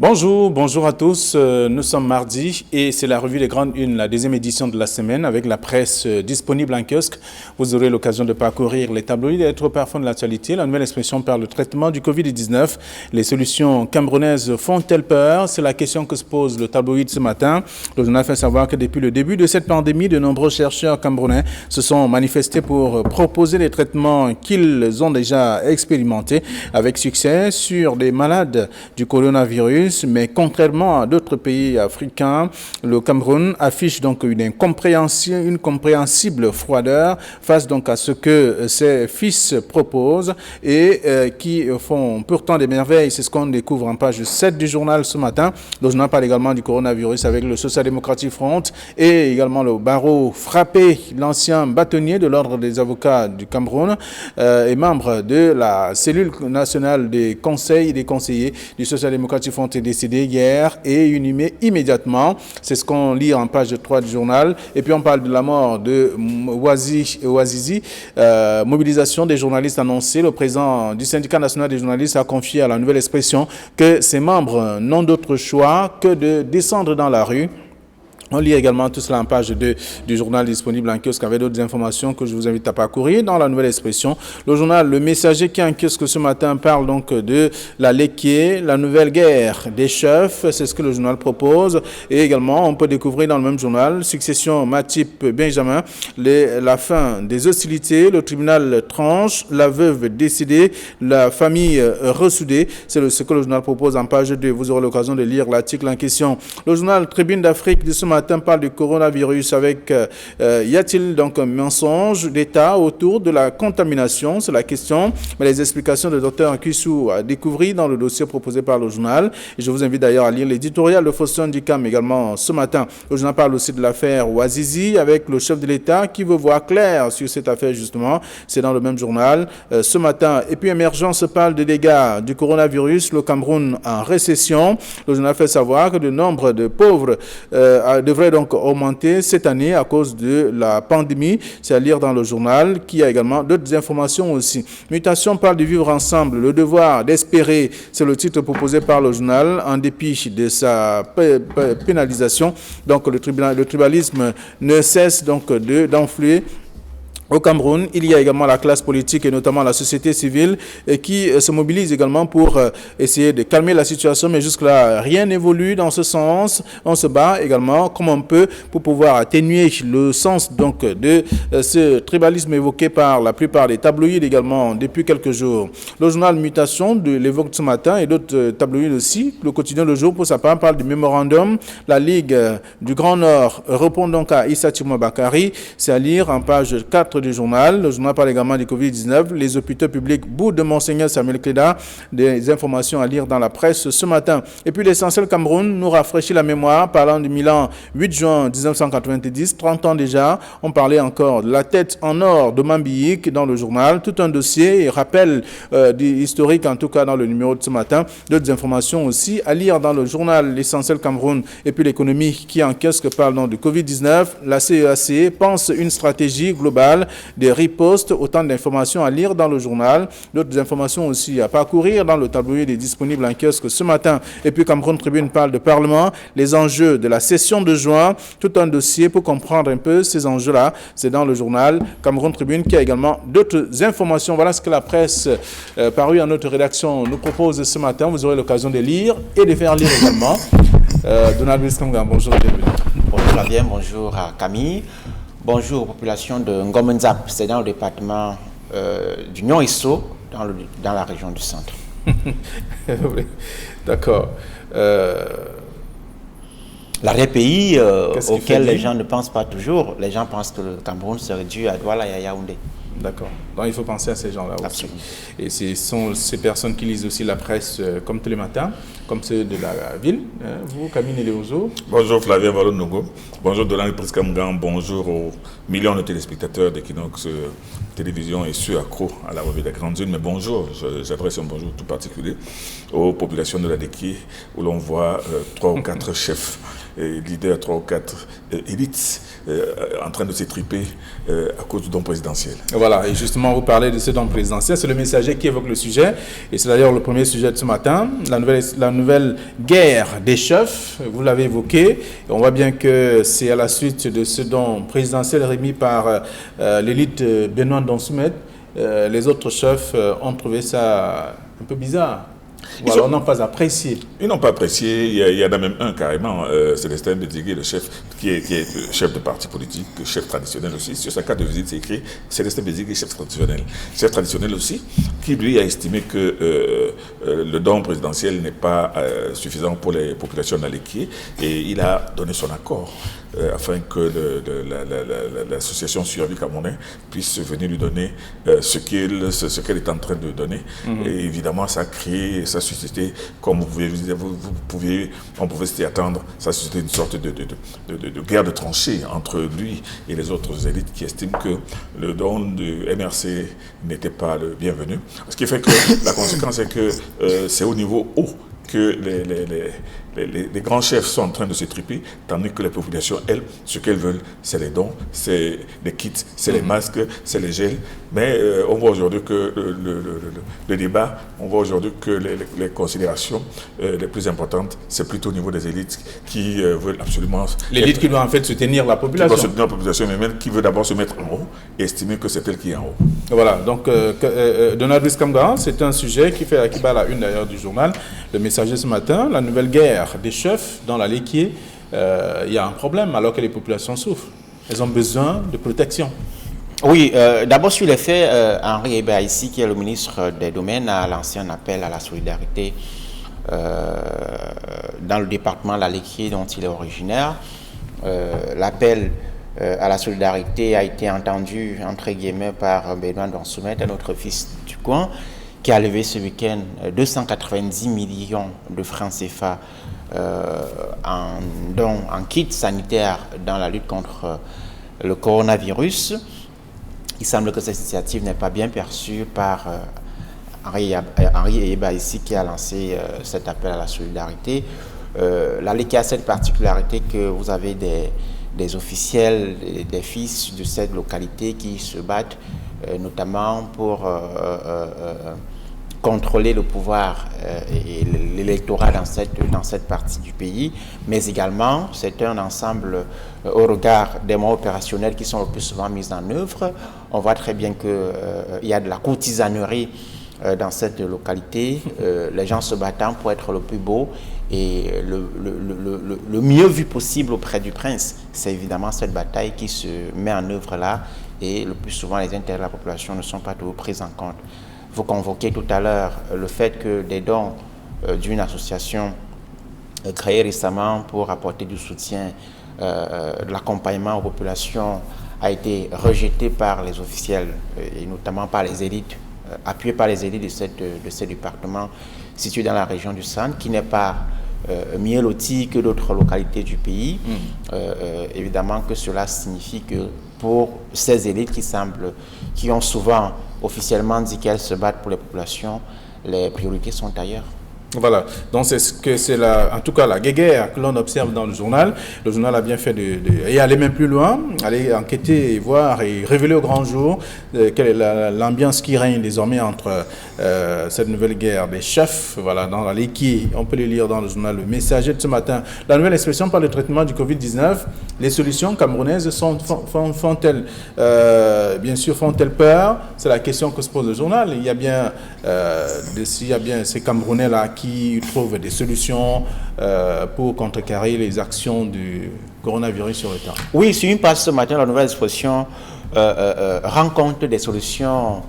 Bonjour à tous. Nous sommes mardi et c'est la revue des grandes unes, la deuxième édition de la semaine avec la presse disponible en kiosque. Vous aurez l'occasion de parcourir les tabloïds et être au parfum de l'actualité. La nouvelle expression par le traitement du Covid-19. Les solutions camerounaises font-elles peur? C'est la question que se pose le tabloïd ce matin. Le journal fait savoir que depuis le début de cette pandémie, de nombreux chercheurs camerounais se sont manifestés pour proposer les traitements qu'ils ont déjà expérimentés avec succès sur des malades du coronavirus. Mais contrairement à d'autres pays africains, le Cameroun affiche donc une incompréhensible froideur face donc à ce que ses fils proposent et qui font pourtant des merveilles. C'est ce qu'on découvre en page 7 du journal ce matin. Le journal parle également du coronavirus avec le Social Democratic Front et également le barreau frappé, l'ancien bâtonnier de l'ordre des avocats du Cameroun et membre de la cellule nationale des conseils et des conseillers du Social Democratic Front est décédé hier et inhumé immédiatement. C'est ce qu'on lit en page 3 du journal. Et puis on parle de la mort de Ouazizi. Mobilisation des journalistes annoncée. Le président du syndicat national des journalistes a confié à la nouvelle expression que ses membres n'ont d'autre choix que de descendre dans la rue. On lit également tout cela en page 2 du journal disponible en kiosque avec d'autres informations que je vous invite à parcourir dans la nouvelle expression. Le journal Le Messager qui est en kiosque ce matin parle donc de la Léquier, la nouvelle guerre des chefs, c'est ce que le journal propose. Et également, on peut découvrir dans le même journal, succession Matip Benjamin, la fin des hostilités, le tribunal tranche, la veuve décédée, la famille ressoudée. C'est ce que le journal propose en page 2. Vous aurez l'occasion de lire l'article en question. Le journal Tribune d'Afrique de ce matin parle du coronavirus avec y a-t-il donc un mensonge d'État autour de la contamination? C'est la question, mais les explications de Dr Kissou a découvert dans le dossier proposé par le journal. Et je vous invite d'ailleurs à lire l'éditorial de Faustin Dicam également ce matin. Le journal parle aussi de l'affaire Ouazizi avec le chef de l'État qui veut voir clair sur cette affaire justement. C'est dans le même journal ce matin. Et puis Émergence parle des dégâts du coronavirus, le Cameroun en récession. Le journal fait savoir que le nombre de pauvres devrait donc augmenter cette année à cause de la pandémie. C'est à lire dans le journal qui a également d'autres informations aussi. Mutation parle du vivre ensemble, le devoir d'espérer. C'est le titre proposé par le journal en dépit de sa pénalisation. Donc le tribalisme ne cesse donc d'enfler. Au Cameroun, il y a également la classe politique et notamment la société civile qui se mobilise également pour essayer de calmer la situation, mais jusque-là, rien n'évolue dans ce sens. On se bat également comme on peut pour pouvoir atténuer le sens donc de ce tribalisme évoqué par la plupart des tabloïds également depuis quelques jours. Le journal Mutation l'évoque ce matin et d'autres tabloïds aussi. Le quotidien Le Jour, pour sa part, parle du mémorandum. La Ligue du Grand Nord répond donc à Issa Timo Bakari. C'est à lire en page 4 du journal. Le journal parle également du Covid-19, les hôpitaux publics bout de Monseigneur Samuel Cléda, des informations à lire dans la presse ce matin. Et puis l'essentiel Cameroun nous rafraîchit la mémoire parlant du Milan 8 juin 1990, 30 ans déjà. On parlait encore de la tête en or de Mambiik dans le journal, tout un dossier et rappel historique en tout cas dans le numéro de ce matin. D'autres informations aussi à lire dans le journal l'essentiel Cameroun. Et puis l'économie qui en kiosque parle donc du Covid-19. La CEAC pense une stratégie globale des ripostes, autant d'informations à lire dans le journal, d'autres informations aussi à parcourir dans le tabloïd disponible en kiosque ce matin. Et puis Cameroun Tribune parle de Parlement, les enjeux de la session de juin, tout un dossier pour comprendre un peu ces enjeux-là. C'est dans le journal Cameroun Tribune qui a également d'autres informations. Voilà ce que la presse parue en notre rédaction nous propose ce matin. Vous aurez l'occasion de lire et de faire lire également. Donald Wilson, bonjour et bienvenue. Bonjour Flavien, bonjour à Camille. Bonjour aux populations de Ngomenzap, c'est dans le département du Nyon-Isso, dans la région du centre. Oui, d'accord. L'arrière-pays auquel les gens ne pensent pas toujours, les gens pensent que le Cameroun se réduit à Douala et à Yaoundé. D'accord. Donc il faut penser à ces gens-là aussi. Absolument. Et ce sont ces personnes qui lisent aussi la presse comme tous les matins, comme ceux de la ville. Vous, Camille Néléozo. Bonjour Flavien Valonogo. Bonjour Donald Priscamgan. Bonjour aux millions de téléspectateurs d'Equinox Télévision et ceux accros à la revue des grandes unes. Mais bonjour, j'adresse un bonjour tout particulier aux populations de la Léquier où l'on voit 3 ou 4 chefs leaders, 3 ou 4 élites en train de s'étriper à cause du don présidentiel. Voilà, et justement, vous parlez de ce don présidentiel, c'est le Messager qui évoque le sujet, et c'est d'ailleurs le premier sujet de ce matin, la nouvelle guerre des chefs, vous l'avez évoqué, et on voit bien que c'est à la suite de ce don présidentiel remis par l'élite Benoît Donsoumet. Les autres chefs ont trouvé ça un peu bizarre. Ou alors n'ont pas apprécié. Ils n'ont pas apprécié. Il y en a même un carrément, Célestin Bédigué, le chef, qui est chef de parti politique, chef traditionnel aussi. Sur sa carte de visite, c'est écrit Célestin Bédigué, chef traditionnel. Chef traditionnel aussi, qui lui a estimé que le don présidentiel n'est pas suffisant pour les populations d'Alekié, et il a donné son accord afin que l'association Survie Camerounais puisse venir lui donner ce qu'elle est en train de donner. Et évidemment, ça a créé, ça a suscité, comme on pouvait s'y attendre, ça a suscité une sorte de guerre de tranchées entre lui et les autres élites qui estiment que le don du MRC n'était pas le bienvenu. Ce qui fait que la conséquence est que c'est au niveau haut que les grands chefs sont en train de se triper, tandis que les populations, elles, ce qu'elles veulent, c'est les dons, c'est les kits, c'est les masques, c'est les gels. Mais on voit aujourd'hui que le débat, on voit aujourd'hui que les considérations les plus importantes, c'est plutôt au niveau des élites qui veulent absolument... L'élite qui doit en fait soutenir la population. Qui doit soutenir la population, mais même qui veut d'abord se mettre en haut et estimer que c'est elle qui est en haut. Voilà, donc Donald Kamgara, c'est un sujet qui bat la une d'ailleurs du journal Le Messager ce matin, la nouvelle guerre des chefs dans la Léquier. Il y a un problème alors que les populations souffrent. Elles ont besoin de protection. Oui, d'abord sur les faits, Henri Ebaïsi, qui est le ministre des Domaines, a lancé un appel à la solidarité dans le département de la Léquier dont il est originaire. L'appel à la solidarité a été entendu, entre guillemets, par Benoît Donsoumet, un autre fils du coin, qui a levé ce week-end 290 millions de francs CFA en kits sanitaires dans la lutte contre le coronavirus. Il semble que cette initiative n'est pas bien perçue par Henri Ebaïsi qui a lancé cet appel à la solidarité. La Léquier a cette particularité que vous avez des officiels, des fils de cette localité qui se battent notamment pour contrôler le pouvoir et l'électorat dans cette partie du pays, mais également c'est un ensemble au regard des moyens opérationnels qui sont le plus souvent mis en œuvre. On voit très bien qu'il y a de la courtisanerie dans cette localité, les gens se battant pour être le plus beau et le mieux vu possible auprès du prince. C'est évidemment cette bataille qui se met en œuvre là, et le plus souvent les intérêts de la population ne sont pas toujours pris en compte. Vous convoquez tout à l'heure le fait que des dons d'une association créée récemment pour apporter du soutien, de l'accompagnement aux populations, a été rejeté par les officiels et notamment par les élites, appuyé par les élites de ce département situé dans la région du Centre, qui n'est pas mieux loti que d'autres localités du pays. Évidemment que cela signifie que pour ces élites qui ont souvent officiellement dit qu'elles se battent pour les populations, les priorités sont ailleurs. Voilà, donc c'est en tout cas la guéguerre que l'on observe dans le journal. Le journal a bien fait et aller même plus loin, aller enquêter et voir et révéler au grand jour quelle est l'ambiance qui règne désormais entre cette nouvelle guerre des chefs, voilà, dans la Léquier. On peut le lire dans le journal Le Messager de ce matin. La nouvelle expression par le traitement du Covid-19, les solutions camerounaises font-elles peur? C'est la question que se pose le journal. Il y a bien ces Camerounais-là qui trouvent des solutions pour contrecarrer les actions du coronavirus sur le terrain. Oui, sur une page ce matin, la nouvelle expression rend compte des solutions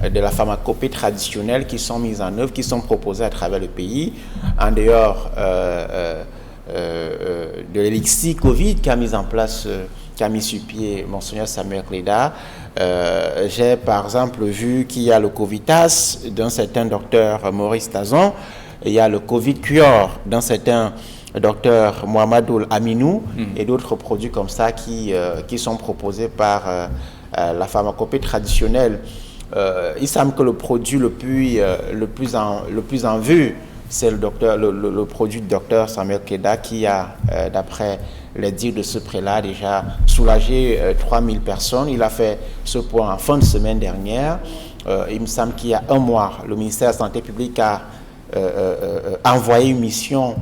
de la pharmacopée traditionnelle qui sont mises en œuvre, qui sont proposées à travers le pays, en dehors de l'élixir Covid qui a mis sur pied Monseigneur Samuel Cléda. J'ai par exemple vu qu'il y a le Covitas d'un certain docteur Maurice Tazon, il y a le Covid Cure d'un certain docteur Mohamedoul Aminou et d'autres produits comme ça qui sont proposés par la pharmacopée traditionnelle. Il semble que le produit le plus en vue, c'est le produit du docteur Samuel Keda qui a, d'après les dires de ce prélat, déjà soulagé 3000 personnes. Il a fait ce point en fin de semaine dernière. Il me semble qu'il y a un mois, le ministère de la Santé publique a envoyé une mission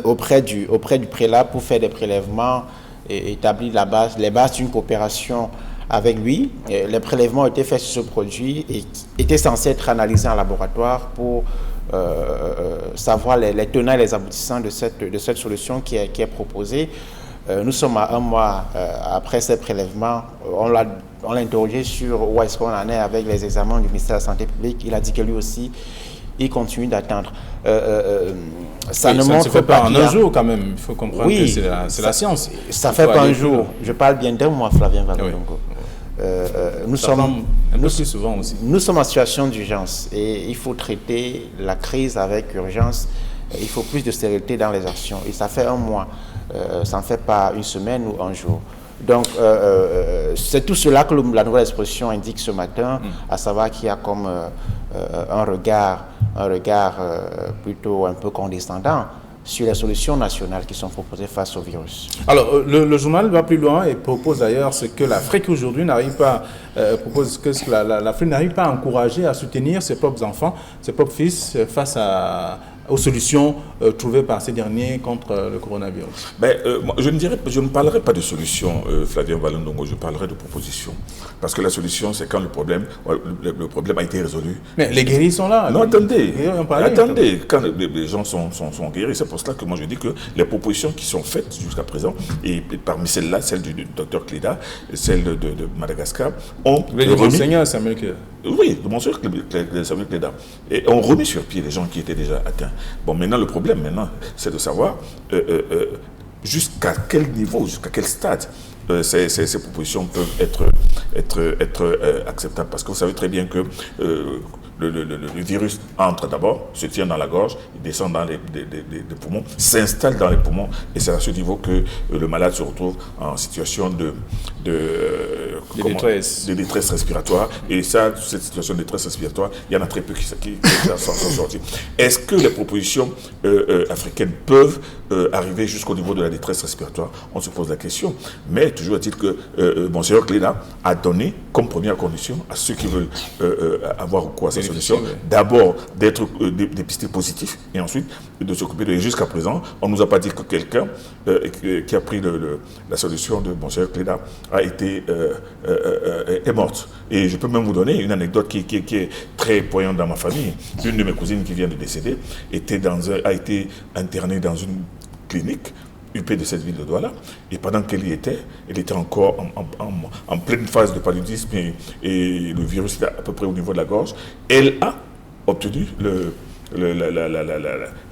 auprès du prélat pour faire des prélèvements et établir les bases d'une coopération avec lui. Les prélèvements ont été faits sur ce produit et étaient censés être analysés en laboratoire pour savoir les tenants et les aboutissants de cette solution qui est proposée. Nous sommes à un mois après ces prélèvements. On l'a interrogé sur où est-ce qu'on en est avec les examens du ministère de la Santé publique. Il a dit que lui aussi, il continue d'attendre. Ça ne se fait pas en un jour quand même. Il faut comprendre que c'est la science. Ça ne fait pas un jour. Je parle bien d'un mois, Flavien Valondongo. Nous sommes en situation d'urgence et il faut traiter la crise avec urgence. Il faut plus de sérénité dans les actions. Et ça fait un mois. Ça ne fait pas une semaine ou un jour. Donc, c'est tout cela que la nouvelle exposition indique ce matin, à savoir qu'il y a comme un regard plutôt un peu condescendant sur les solutions nationales qui sont proposées face au virus. Alors, le journal va plus loin et propose d'ailleurs ce que l'Afrique aujourd'hui n'arrive pas, l'Afrique n'arrive pas à encourager, à soutenir ses propres enfants, ses propres fils face aux solutions trouvées par ces derniers contre le coronavirus. Moi, je ne parlerai pas de solution, Flavien Valondongo, je parlerai de proposition. Parce que la solution, c'est quand le problème a été résolu. Mais les guéris sont là. Non, attendez, quand les gens sont guéris, c'est pour cela que moi je dis que les propositions qui sont faites jusqu'à présent, et parmi celles-là, celle du docteur Cléda, celle de Madagascar, ont remis... Samuel Cléda. Oui, le monseigneur Samuel Cléda. Et ont remis sur pied les gens qui étaient déjà atteints. Bon, maintenant, le problème, c'est de savoir jusqu'à quel niveau, jusqu'à quel stade ces propositions peuvent être acceptables. Parce que vous savez très bien que le virus entre d'abord, se tient dans la gorge, il descend dans les poumons, s'installe dans les poumons, et c'est à ce niveau que le malade se retrouve en situation de détresse respiratoire. Et ça, cette situation de détresse respiratoire, il y en a très peu qui s'en sont sortis. Est-ce que les propositions africaines peuvent arriver jusqu'au niveau de la détresse respiratoire? On se pose la question. Mais toujours est-il que Monseigneur Cléda a donné comme première condition à ceux qui veulent avoir recours à ces solutions, d'abord d'être dépistés positifs et ensuite de s'occuper de. Jusqu'à présent, on ne nous a pas dit que quelqu'un qui a pris la solution de Monseigneur Cléda est morte. Et je peux même vous donner une anecdote qui est très poignante dans ma famille. Une de mes cousines qui vient de décéder a été internée dans une clinique UP de cette ville de Douala, et pendant qu'elle y était, elle était encore en pleine phase de paludisme et le virus était à peu près au niveau de la gorge. Elle a obtenu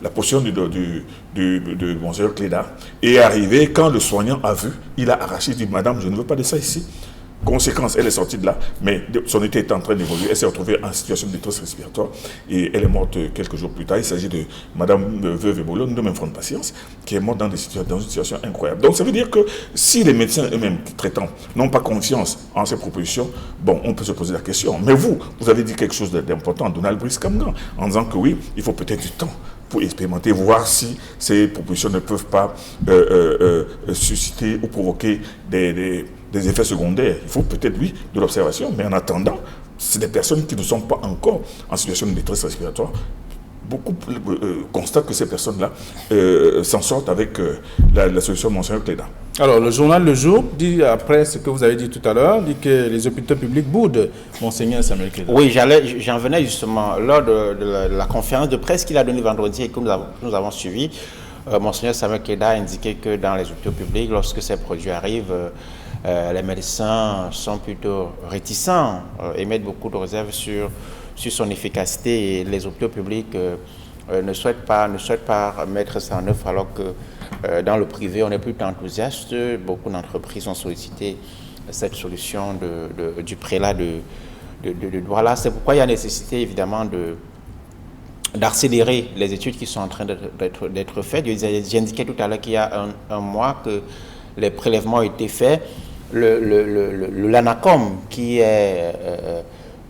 la potion de Monseigneur Cléda, et est arrivé quand le soignant a vu, il a arraché, il dit: Madame, je ne veux pas de ça ici. Conséquence, elle est sortie de là, mais son état est en train d'évoluer. Elle s'est retrouvée en situation de détresse respiratoire et elle est morte quelques jours plus tard. Il s'agit de Madame Veuve Ebolo, une de mes fonds de patience, qui est morte dans une situation incroyable. Donc ça veut dire que si les médecins eux-mêmes traitants n'ont pas confiance en ces propositions, bon, on peut se poser la question. Mais vous avez dit quelque chose d'important, Donald Brice Kamgan, en disant que oui, il faut peut-être du temps pour expérimenter, voir si ces propositions ne peuvent pas susciter ou provoquer des effets secondaires. Il faut peut-être, oui, de l'observation, mais en attendant, c'est des personnes qui ne sont pas encore en situation de détresse respiratoire. Beaucoup constatent que ces personnes-là s'en sortent avec la solution de Monseigneur Cléda. Alors, le journal Le Jour dit, après ce que vous avez dit tout à l'heure, dit que les hôpitaux publics boudent Monseigneur Samuel Cléda. Oui, j'en venais justement lors de la conférence de presse qu'il a donnée vendredi et que nous avons suivi. Monseigneur Samuel Cléda a indiqué que dans les hôpitaux publics, lorsque ces produits arrivent, les médecins sont plutôt réticents, émettent beaucoup de réserves sur son efficacité, et les hôpitaux publics ne souhaitent pas mettre ça en œuvre, alors que dans le privé, on est plutôt enthousiaste. Beaucoup d'entreprises ont sollicité cette solution du prélat de Douala. C'est pourquoi il y a nécessité évidemment d'accélérer les études qui sont en train d'être faites. J'ai indiqué tout à l'heure qu'il y a un mois que les prélèvements ont été faits. Le LANACOM, qui est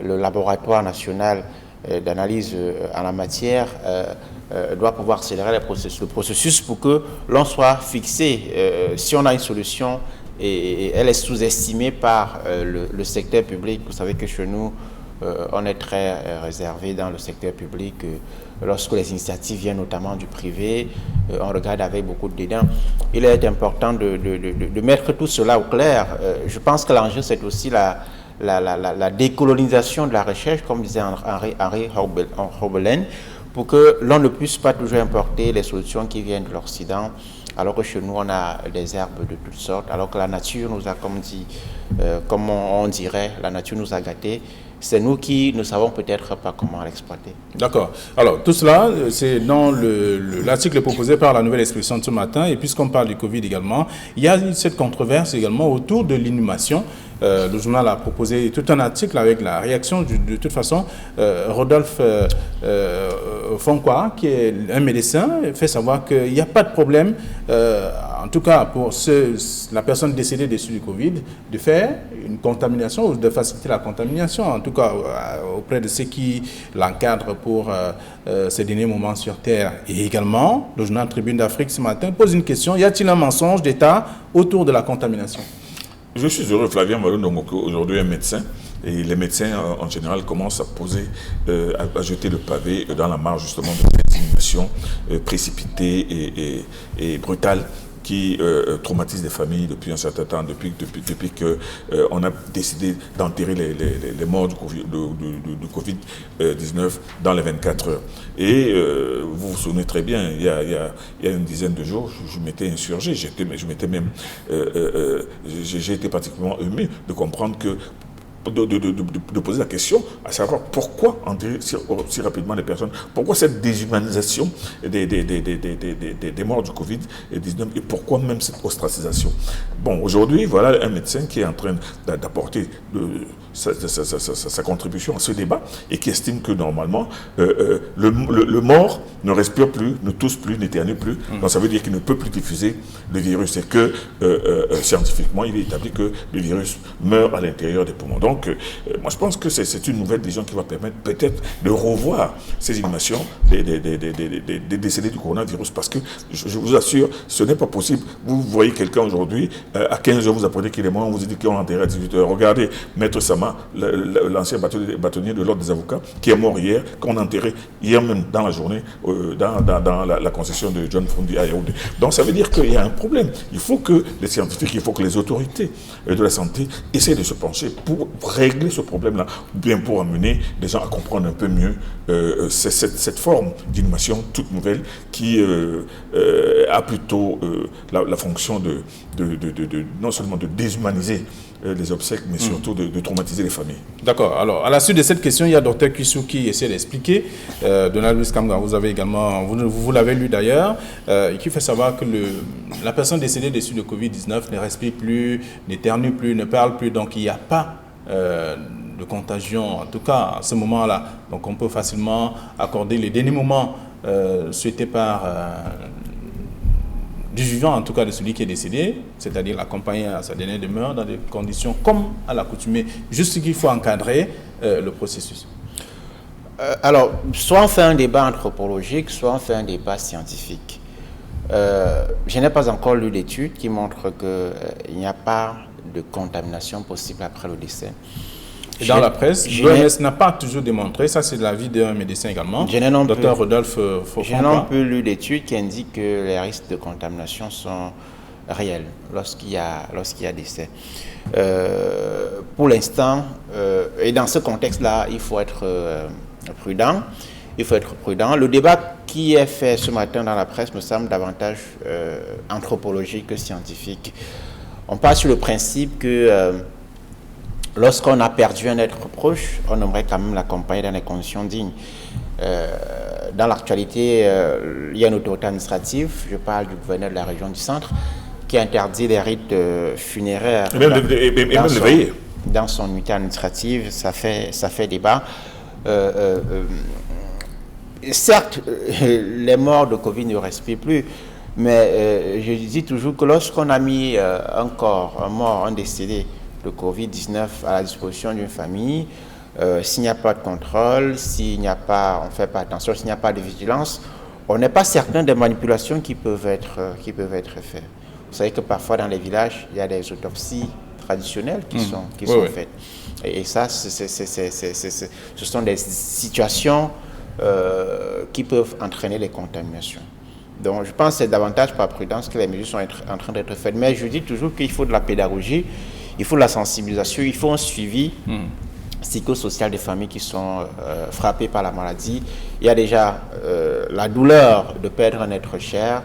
le laboratoire national d'analyse en la matière doit pouvoir accélérer le processus pour que l'on soit fixé. Si on a une solution et elle est sous-estimée par le secteur public, vous savez que chez nous, on est très réservé dans le secteur public. Lorsque les initiatives viennent notamment du privé, on regarde avec beaucoup de dédain. Il est important de mettre tout cela au clair. Je pense que l'enjeu, c'est aussi la décolonisation de la recherche, comme disait Henri Horbelen, pour que l'on ne puisse pas toujours importer les solutions qui viennent de l'Occident, alors que chez nous, on a des herbes de toutes sortes, alors que la nature nous a, comme on dirait, la nature nous a gâtés. C'est nous qui ne savons peut-être pas comment l'exploiter. D'accord. Alors, tout cela, c'est dans l'article proposé par la Nouvelle Expression de ce matin. Et puisqu'on parle du Covid également, il y a cette controverse également autour de l'inhumation. Le journal a proposé tout un article avec la réaction de toute façon. Rodolphe Fonqua, qui est un médecin, fait savoir qu'il n'y a pas de problème, en tout cas pour la personne décédée dessus du Covid, de faire une contamination ou de faciliter la contamination, en tout cas auprès de ceux qui l'encadrent pour ces derniers moments sur Terre. Et également, le journal Tribune d'Afrique ce matin pose une question: y a-t-il un mensonge d'État autour de la contamination? Je suis heureux, Flavien Malou-Ndongoko, aujourd'hui un médecin, et les médecins en général commencent à poser, à jeter le pavé dans la mare justement de cette inhumation précipitée et brutale qui traumatise les familles depuis un certain temps, depuis qu'on a décidé d'enterrer les morts du Covid-19 dans les 24 heures. Et vous vous souvenez très bien, il y a une dizaine de jours, je m'étais insurgé, j'ai été particulièrement ému de comprendre que de poser la question, à savoir pourquoi enterrer si rapidement les personnes, pourquoi cette déshumanisation des morts du Covid-19 et pourquoi même cette ostracisation. Bon, aujourd'hui, voilà un médecin qui est en train d'apporter sa contribution à ce débat et qui estime que normalement, le mort ne respire plus, ne tousse plus, n'éternue plus. Donc ça veut dire qu'il ne peut plus diffuser le virus et que scientifiquement, il est établi que le virus meurt à l'intérieur des poumons. Donc, moi, je pense que c'est une nouvelle vision qui va permettre peut-être de revoir ces inhumations des décédés du coronavirus, parce que, je vous assure, ce n'est pas possible. Vous voyez quelqu'un aujourd'hui, à 15h, vous apprenez qu'il est mort, on vous dit qu'on l'a enterré à 18h. Regardez, Maître Sama, l'ancien bâtonnier de l'Ordre des avocats, qui est mort hier, qu'on a enterré hier même dans la journée, dans la concession de John Fundi à Yaoundé. Donc, ça veut dire qu'il y a un problème. Il faut que les scientifiques, il faut que les autorités de la santé essaient de se pencher pour régler ce problème-là, bien pour amener les gens à comprendre un peu mieux cette forme d'inhumation toute nouvelle qui a plutôt la fonction non seulement de déshumaniser les obsèques, mais surtout de traumatiser les familles. D'accord. Alors, à la suite de cette question, il y a Dr Kissou qui essaie d'expliquer. Donald Luis Kamga, vous avez également, vous l'avez lu d'ailleurs, qui fait savoir que la personne décédée dessus de Covid-19 ne respire plus, n'éternue plus, ne parle plus, donc il n'y a pas de contagion, en tout cas à ce moment-là. Donc on peut facilement accorder les derniers moments souhaités par du vivant, en tout cas de celui qui est décédé, c'est-à-dire l'accompagner à sa dernière demeure dans des conditions comme à l'accoutumée, juste qu'il faut encadrer le processus. Alors, soit on fait un débat anthropologique, soit on fait un débat scientifique. Je n'ai pas encore lu l'étude qui montre qu'il n'y a pas de contamination possible après le décès. Et dans la presse, l'OMS n'a pas toujours démontré, ça c'est l'avis d'un médecin également, Dr Rodolphe Fonqua. J'ai non plus lu l'étude qui indique que les risques de contamination sont réels lorsqu'il y a décès. Pour l'instant, et dans ce contexte-là, il faut être prudent. Le débat qui est fait ce matin dans la presse me semble davantage anthropologique que scientifique. On part sur le principe que lorsqu'on a perdu un être proche, on aimerait quand même l'accompagner dans des conditions dignes. Dans l'actualité, il y a une autorité administrative, je parle du gouverneur de la région du Centre, qui interdit les rites funéraires. Et même le veiller. Dans son unité administrative, ça fait débat. Certes, les morts de Covid ne respirent plus, mais je dis toujours que lorsqu'on a mis un mort, un décédé de Covid-19 à la disposition d'une famille, s'il n'y a pas de contrôle, s'il n'y a pas, on ne fait pas attention, s'il n'y a pas de vigilance, on n'est pas certain des manipulations qui peuvent être faites. Vous savez que parfois dans les villages, il y a des autopsies traditionnelles qui sont faites. Et ça, ce sont des situations qui peuvent entraîner les contaminations. Donc je pense que c'est davantage par prudence que les mesures sont en train d'être faites. Mais je dis toujours qu'il faut de la pédagogie, il faut de la sensibilisation, il faut un suivi psychosocial des familles qui sont frappées par la maladie. Il y a déjà la douleur de perdre un être cher,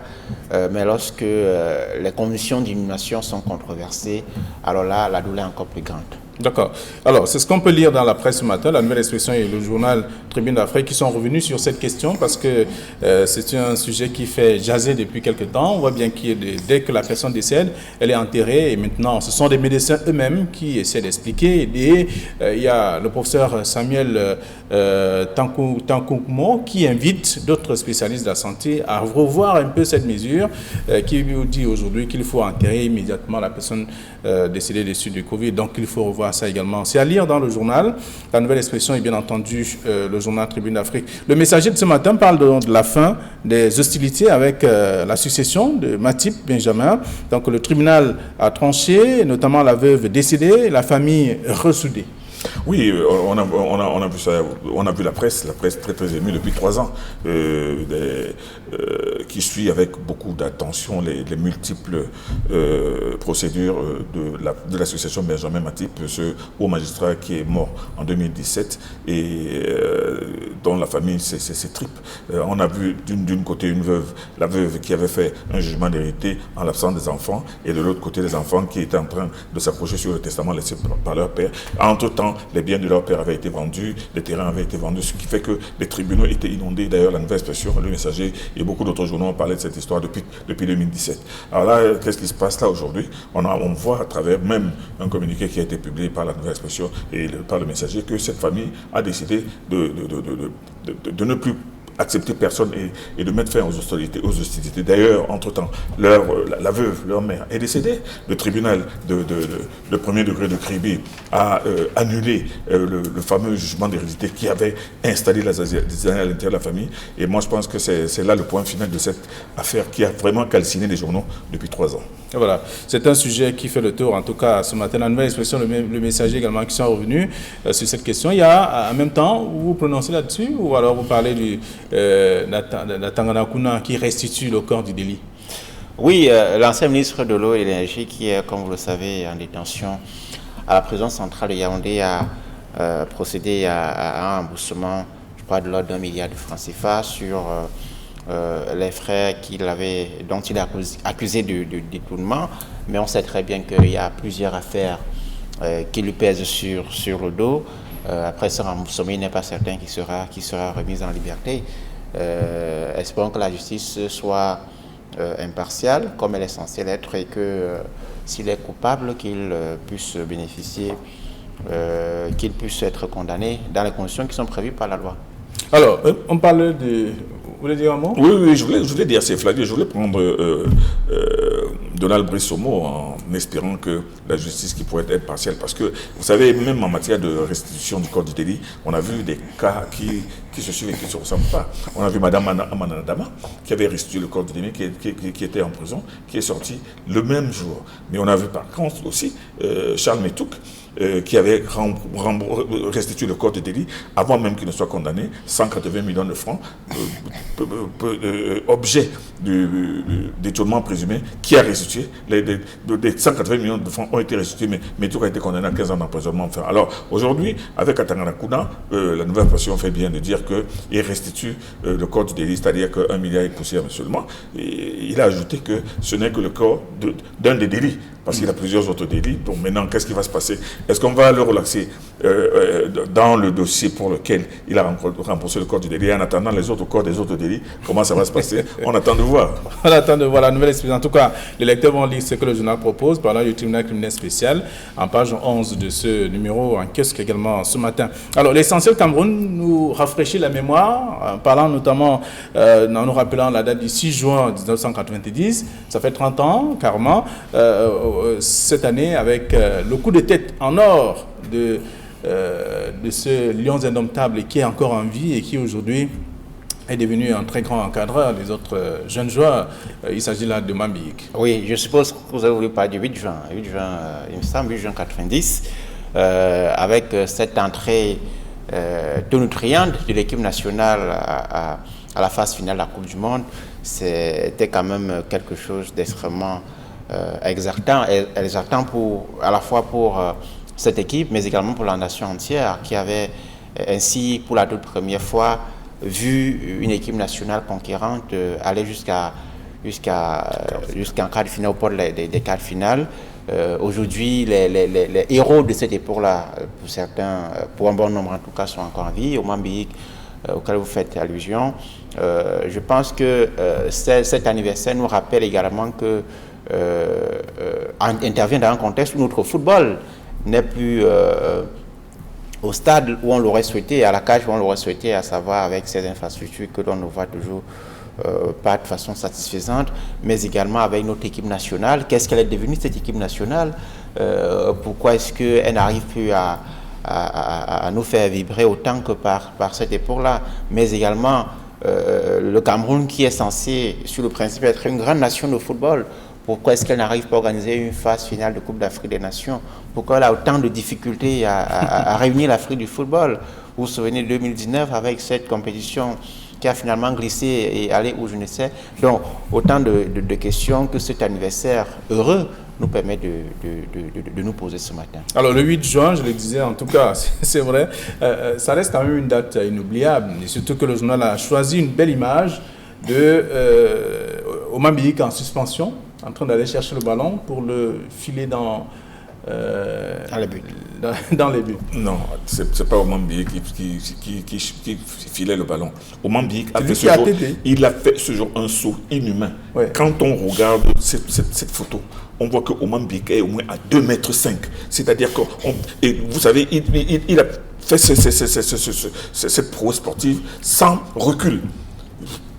mais lorsque les conditions d'inhumation sont controversées, alors là, la douleur est encore plus grande. D'accord. Alors, c'est ce qu'on peut lire dans la presse ce matin, la Nouvelle Expression et le journal Tribune d'Afrique qui sont revenus sur cette question parce que c'est un sujet qui fait jaser depuis quelque temps. On voit bien que dès que la personne décède, elle est enterrée et maintenant, ce sont des médecins eux-mêmes qui essaient d'expliquer. Et il y a le professeur Samuel Tankoumo qui invite d'autres spécialistes de la santé à revoir un peu cette mesure qui lui dit aujourd'hui qu'il faut enterrer immédiatement la personne décédée dessus du Covid. Donc, il faut revoir ça également. C'est à lire dans le journal. La Nouvelle Expression et bien entendu le journal Tribune d'Afrique. Le Messager de ce matin parle de la fin des hostilités avec la succession de Matip Benjamin. Donc le tribunal a tranché, notamment la veuve décédée, la famille ressoudée. Oui, on a vu ça, on a vu la presse très très émue depuis 3 ans, qui suit avec beaucoup d'attention les multiples procédures de l'association Benjamin Matip, ce haut magistrat qui est mort en 2017 et dont la famille s'est tripe. On a vu d'une côté la veuve qui avait fait un jugement d'hérité en l'absence des enfants, et de l'autre côté les enfants qui étaient en train de s'approcher sur le testament laissé par leur père. Entre-temps, les biens de leur père avaient été vendus, les terrains avaient été vendus, ce qui fait que les tribunaux étaient inondés. D'ailleurs, la Nouvelle Expression, le Messager et beaucoup d'autres journaux ont parlé de cette histoire depuis 2017. Alors là, qu'est-ce qui se passe là aujourd'hui? On voit à travers même un communiqué qui a été publié par la Nouvelle Expression et par le Messager que cette famille a décidé de ne plus accepter personne et de mettre fin aux hostilités. D'ailleurs, entre-temps, la veuve, leur mère, est décédée. Le tribunal de premier degré de Kribi a annulé le fameux jugement d'hérédité qui avait installé la zizanie à l'intérieur de la famille. Et moi, je pense que c'est là le point final de cette affaire qui a vraiment calciné les journaux depuis 3 ans. Et voilà, c'est un sujet qui fait le tour, en tout cas ce matin. La Nouvelle Expression, le Messager également, qui sont revenus sur cette question. Il y a, en même temps, vous prononcez là-dessus ou alors vous parlez la Tanganakuna qui restitue le corps du délit? Oui, l'ancien ministre de l'eau et de l'énergie qui est, comme vous le savez, en détention à la prison centrale de Yaoundé a procédé à un remboursement, je crois, de l'ordre d'1 milliard de francs CFA sur les frais dont il est accusé de détournement. Mais on sait très bien qu'il y a plusieurs affaires qui lui pèsent sur le dos. Après ce remboursement, il n'est pas certain qu'il sera remis en liberté. Espérons que la justice soit impartiale, comme elle est censée l'être, et que s'il est coupable, qu'il puisse bénéficier, qu'il puisse être condamné dans les conditions qui sont prévues par la loi. Alors, on parle de... Vous voulez dire un mot? Oui, je voulais dire, c'est Flavie, je voulais prendre Donald Brissomo en espérant que la justice qui pourrait être partielle, parce que vous savez, même en matière de restitution du corps du délit, on a vu des cas qui se suivent et qui ne se ressemblent pas. On a vu Mme Amanadama qui avait restitué le corps du délit, qui était en prison, qui est sorti le même jour. Mais on a vu par contre aussi Charles Metouk, qui avait restitué le corps de délit avant même qu'il ne soit condamné, 180 millions de francs, objet du détournement présumé, qui a restitué, les 180 millions de francs ont été restitués, mais Metouk a été condamné à 15 ans d'emprisonnement. Alors aujourd'hui, avec Atanganakuna, la Nouvelle Expression fait bien de dire qu'il restitue le corps du délit, c'est-à-dire qu'1 milliard est poussière seulement. Et il a ajouté que ce n'est que le corps d'un des délits, parce qu'il y a plusieurs autres délits. Donc maintenant, qu'est-ce qui va se passer? Est-ce qu'on va le relaxer dans le dossier pour lequel il a remboursé le corps du délit? En attendant les autres corps des autres délits, comment ça va se passer? On attend de voir. On attend de voir la Nouvelle Expression. En tout cas, les lecteurs vont lire ce que le journal propose pendant le tribunal criminel spécial, en page 11 de ce numéro, en kiosque également ce matin. Alors, l'essentiel Cameroun nous rafraîchit la mémoire, en parlant notamment, en nous rappelant la date du 6 juin 1990. Ça fait 30 ans, carrément, cette année, avec le coup de tête en or de de ce Lions indomptable qui est encore en vie et qui aujourd'hui est devenu un très grand encadreur des autres jeunes joueurs. Il s'agit là de Mambik. Oui, je suppose que vous avez voulu parler du 8 juin. 8 juin, il me semble, 8 juin 90, avec cette entrée tonitruante de l'équipe nationale à la phase finale de la Coupe du Monde. C'était quand même quelque chose d'extrêmement exaltant à la fois pour cette équipe, mais également pour la nation entière, qui avait ainsi, pour la toute première fois, vu une équipe nationale conquérante aller jusqu'en quart de finale, au pôle des quarts de finale. Aujourd'hui, les héros de cette époque-là, pour certains, pour un bon nombre en tout cas, sont encore en vie. Au Mambik, auquel vous faites allusion. Je pense que cet anniversaire nous rappelle également que intervient dans un contexte où notre football n'est plus au stade où on l'aurait souhaité, à la cage où on l'aurait souhaité, à savoir avec ces infrastructures que l'on ne voit toujours pas de façon satisfaisante, mais également avec notre équipe nationale. Qu'est-ce qu'elle est devenue, cette équipe nationale? Pourquoi est-ce qu'elle n'arrive plus à nous faire vibrer autant que par cette époque-là? Mais également le Cameroun, qui est censé, sur le principe, être une grande nation de football. Pourquoi est-ce qu'elle n'arrive pas à organiser une phase finale de Coupe d'Afrique des Nations? Pourquoi elle a autant de difficultés à réunir l'Afrique du football? Vous vous souvenez de 2019 avec cette compétition qui a finalement glissé et allé où je ne sais. Donc, autant de questions que cet anniversaire heureux nous permet de nous poser ce matin. Alors, le 8 juin, je le disais, en tout cas, c'est vrai, ça reste quand même une date inoubliable. Et surtout que le journal a choisi une belle image de Mambik en suspension, en train d'aller chercher le ballon pour le filer dans les buts. Dans les buts. Non, c'est pas Mambik qui filait le ballon. Mambik il a fait ce jour un saut inhumain. Ouais. Quand on regarde cette photo, on voit que Mambik est au moins à 2,5 mètres. C'est-à-dire que, vous savez, il a fait cette prouesse sportive sans recul.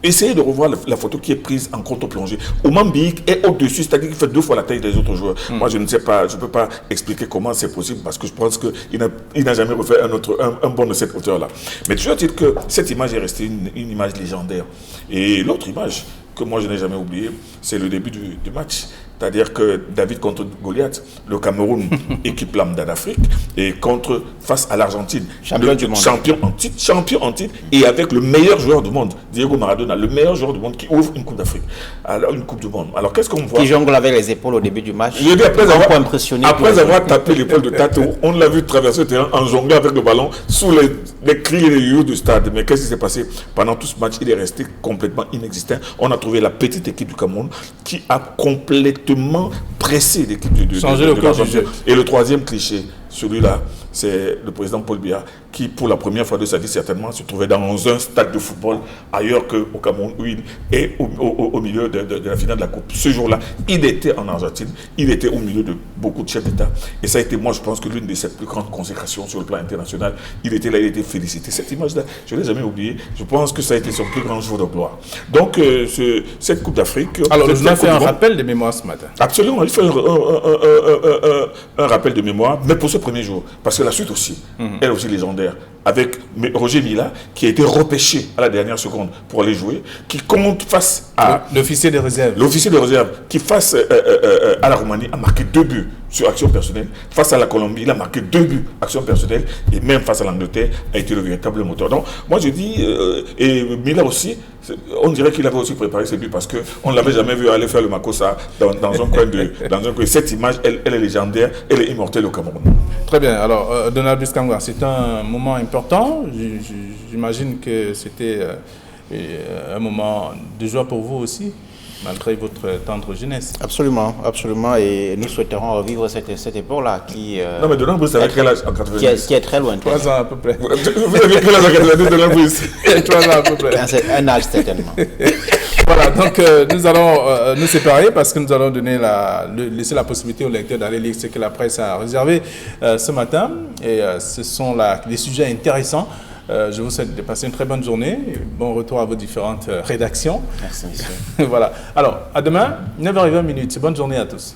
Essayez de revoir la photo qui est prise en contre-plongée. Mambik est au-dessus, c'est-à-dire qu'il fait 2 fois la taille des autres joueurs. Moi, je ne sais pas, je ne peux pas expliquer comment c'est possible parce que je pense qu'il n'a jamais refait un bond de cette hauteur-là. Mais toujours dire que cette image est restée une image légendaire. Et l'autre image que moi je n'ai jamais oubliée, c'est le début du match. C'est-à-dire que David contre Goliath, le Cameroun, équipe lambda d'Afrique, et face à l'Argentine, champion en titre, et avec le meilleur joueur du monde, Diego Maradona, le meilleur joueur du monde qui ouvre une Coupe d'Afrique, alors une Coupe du Monde. Alors qu'est-ce qu'on voit? Qui jongle avec les épaules au début du match. Après avoir tapé l'épaule de Tato, on l'a vu traverser le terrain en jonglant avec le ballon sous les cris et les yeux du stade. Mais qu'est-ce qui s'est passé? Pendant tout ce match, il est resté complètement inexistant. On a trouvé la petite équipe du Cameroun qui a complètement pressé l'équipe de l'Argentine. Et le troisième cliché, celui-là, c'est le président Paul Biya qui, pour la première fois de sa vie, certainement, se trouvait dans un stade de football ailleurs qu'au Cameroun, où il est au milieu de la finale de la Coupe. Ce jour-là, il était en Argentine, il était au milieu de beaucoup de chefs d'État. Et ça a été, moi, je pense que l'une de ses plus grandes consécrations sur le plan international. Il était là, il était félicité. Cette image-là, je ne l'ai jamais oubliée. Je pense que ça a été son plus grand jour de gloire. Donc, cette Coupe d'Afrique... Alors, le journal fait un rappel de mémoire ce matin. Absolument, il fait un rappel de mémoire, mais pour ce premier jour. Parce que la suite aussi, elle aussi légendaire, avec Roger Mila, qui a été repêché à la dernière seconde pour aller jouer, qui compte face à... L'officier de réserve. L'officier de réserve, qui face à la Roumanie a marqué 2 buts sur action personnelle. Face à la Colombie, il a marqué 2 buts action personnelle. Et même face à l'Angleterre, a été le véritable moteur. Donc, moi je dis, et Mila aussi, on dirait qu'il avait aussi préparé ses buts parce qu'on ne l'avait jamais vu aller faire le Makossa dans un coin dans un coin. Cette image, elle est légendaire, elle est immortelle au Cameroun. Très bien. Alors, Donald Buscangwa, c'est un moment important. J'imagine que c'était un moment de joie pour vous aussi, malgré votre tendre jeunesse. Absolument, absolument. Et nous souhaiterons revivre cette époque-là qui... non, mais Donald Bruce avait quel âge en 90? Qui est très loin. 3 ans à peu près. Vous avez quel âge en 90, Donald Bruce? 3 ans à peu près. Un âge, certainement. Voilà, donc nous allons nous séparer parce que nous allons laisser la possibilité aux lecteurs d'aller lire ce que la presse a réservé ce matin. Et ce sont des sujets intéressants. Je vous souhaite de passer une très bonne journée. Bon retour à vos différentes rédactions. Merci, monsieur. Voilà. Alors, à demain, 9h20. Bonne journée à tous.